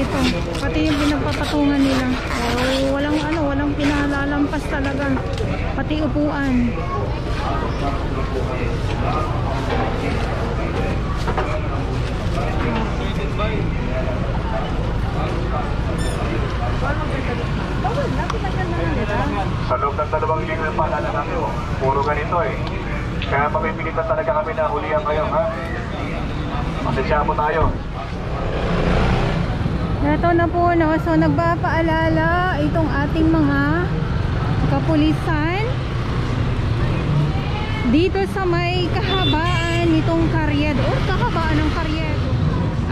po, pati yung pinagpapatungan nila. Oh, walang pinalalampas talaga. Pati upuan. Sa loob ng 2 linggo yung paalala namin, puro ganito eh. Kaya papipilitan talaga kami na hulihan kayo, ha? Pasensya po tayo. Ito na po, no? So nagpapaalala itong ating mga kapulisan dito sa may kahabaan nitong Carriedo, o kahabaan ng Carriedo.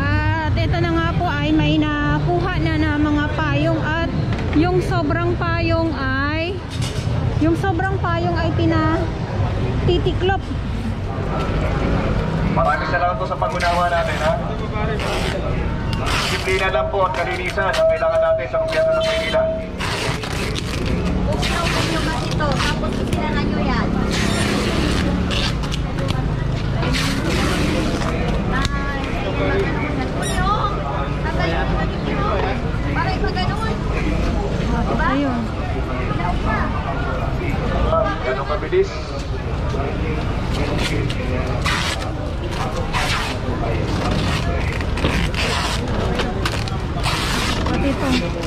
At ito na nga po ay may nakuha na mga payong, at yung sobrang payong ay pinatitiklop. Maraming salamat po sa pag-unawa natin, ha? Disiplina lang po at kalinisan ang kailangan natin sa gobyerno ng Maynila. Upo nyo ba ito? Tapos isilangan nyo yan. Ayun. Ganun kabilis.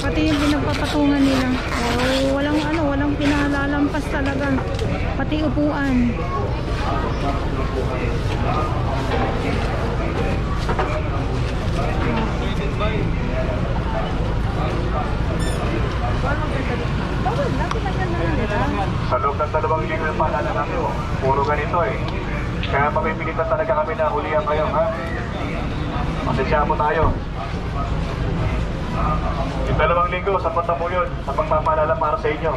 Pati yung pinagpapatungan nila. Oh, walang pinalalampas talaga. Pati upuan. Sa loob ng 2 linggo yung paalala namin, puro ganito eh. Kaya papipilitan talaga kami na hulihan kayo, ha? Pasensya po tayo. Yung 2 linggo, sapat na po yun sa pagpapaalala para sa inyo.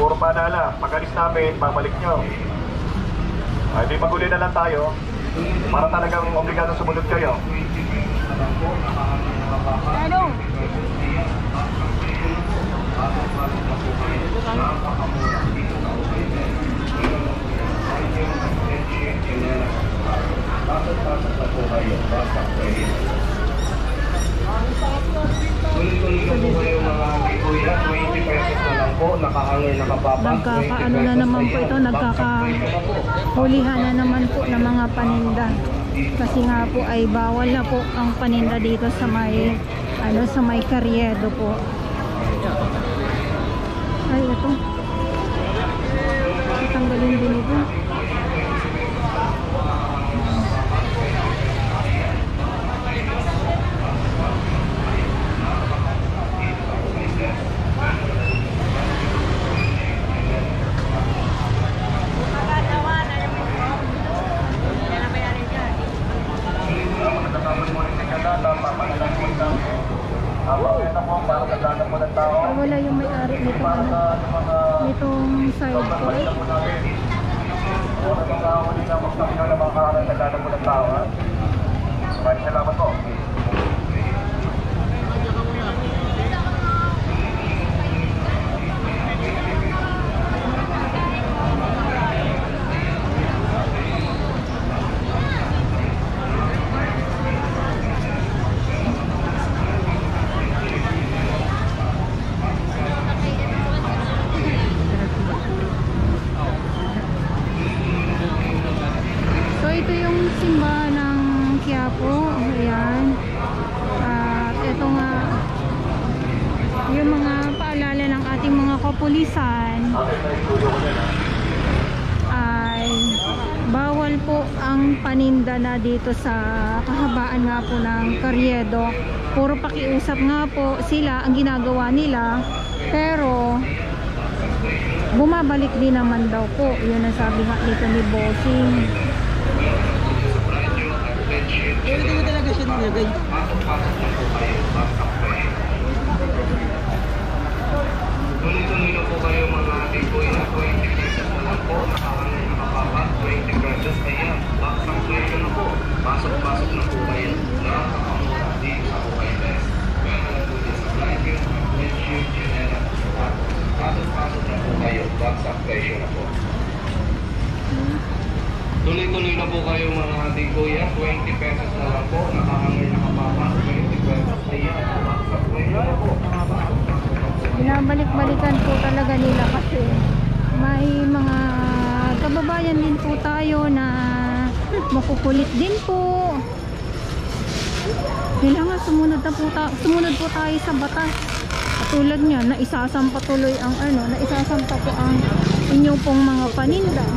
Puro paalala, pag-alis namin, babalik nyo. Ay, di maghuli na lang tayo para talagang obligadong sumunod kayo. Ano? Tuloy-tuloy na po kayo mga kuya, 20 pesos na lang po, nakahangin, nakapapa. Nagkakaano na naman po ito, nagkakahulihan na naman po ng mga paninda. Kasi nga po ay bawal na po ang paninda dito sa may Carriedo po. Ay, ito. Tanggalin din ito. Wala yung may-ari nitong side ko. Salamat po. Ito yung simbahan ng Quiapo. Ayan. At ito nga yung mga paalala ng ating mga kapulisan ay bawal po ang paninda na dito sa kahabaan nga po ng Carriedo. Puro pakiusap nga po sila ang ginagawa nila, pero bumabalik din naman daw po. Yun ang sabi nga dito ni Bossing. Hindi mo talaga siya nilagay. Tuloy-tuloy na po kayo mga tikoy na 20 pesos na lang po. Nakakapapa, 20 pesos. Ayan, baksang presyo na po. Pasok-pasok na po kayo. Nakakamura din sa Kuwaites. Meron po din sa Blackie, Windshield, Genera. Pasok-pasok na po kayo. Baksang presyo na po. Tuloy-tuloy na po kayo mga tikoy na 20 20 pesos na lang po. Nakahangay nakababa, 20 pesos. Ayan, baksak po yun po. Binabalik-balikan po talaga nila kasi may mga kababayan din po tayo na makukulit din po. Kailangan sumunod po tayo sa batas. Katulad niya, naisasampa tuloy ang naisasampa po ang inyong pong mga paninda.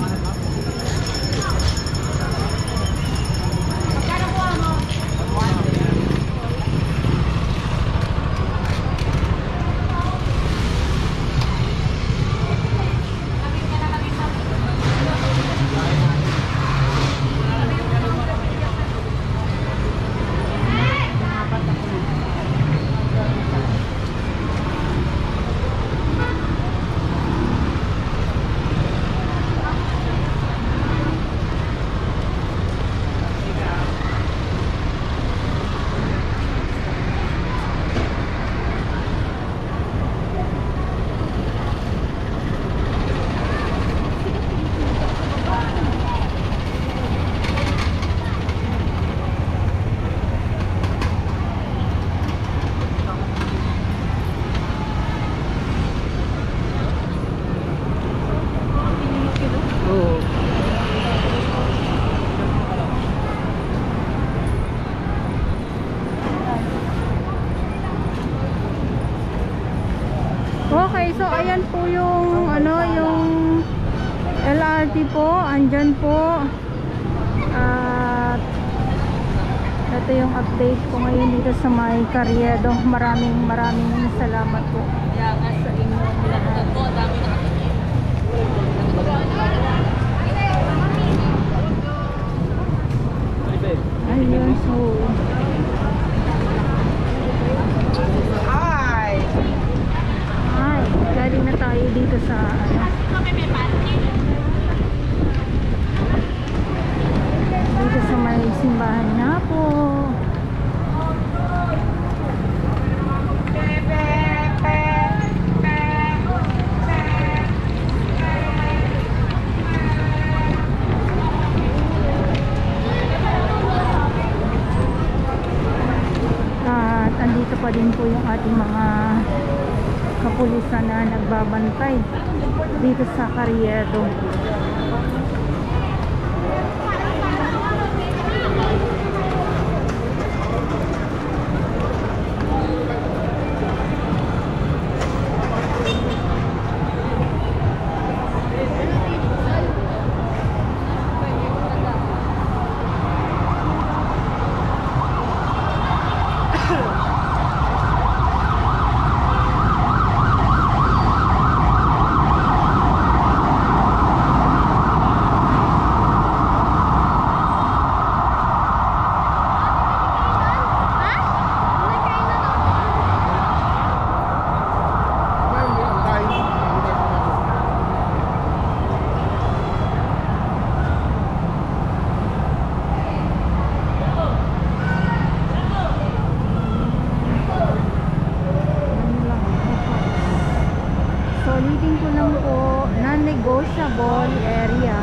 Okay, so ayan po yung yung LRT po, andyan po. At ito yung update ko ngayon dito sa may Carriedo. Maraming salamat po sa inyo lahat. Ayun, so galing na tayo dito sa dito sa may simbahan na po. At andito pa din po yung ating mga kapulisan na nagbabantay dito sa Carriedo. Non-negotiable area.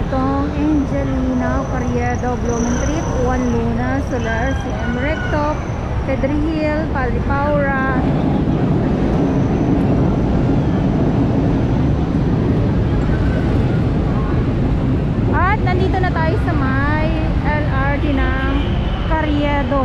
Itong Angelina, Carriedo, Blumentritt, Juan Luna, Solar, CM Recto, Pedri Hill, Padre Paura. At nandito na tayo sa may LRT ng Carriedo.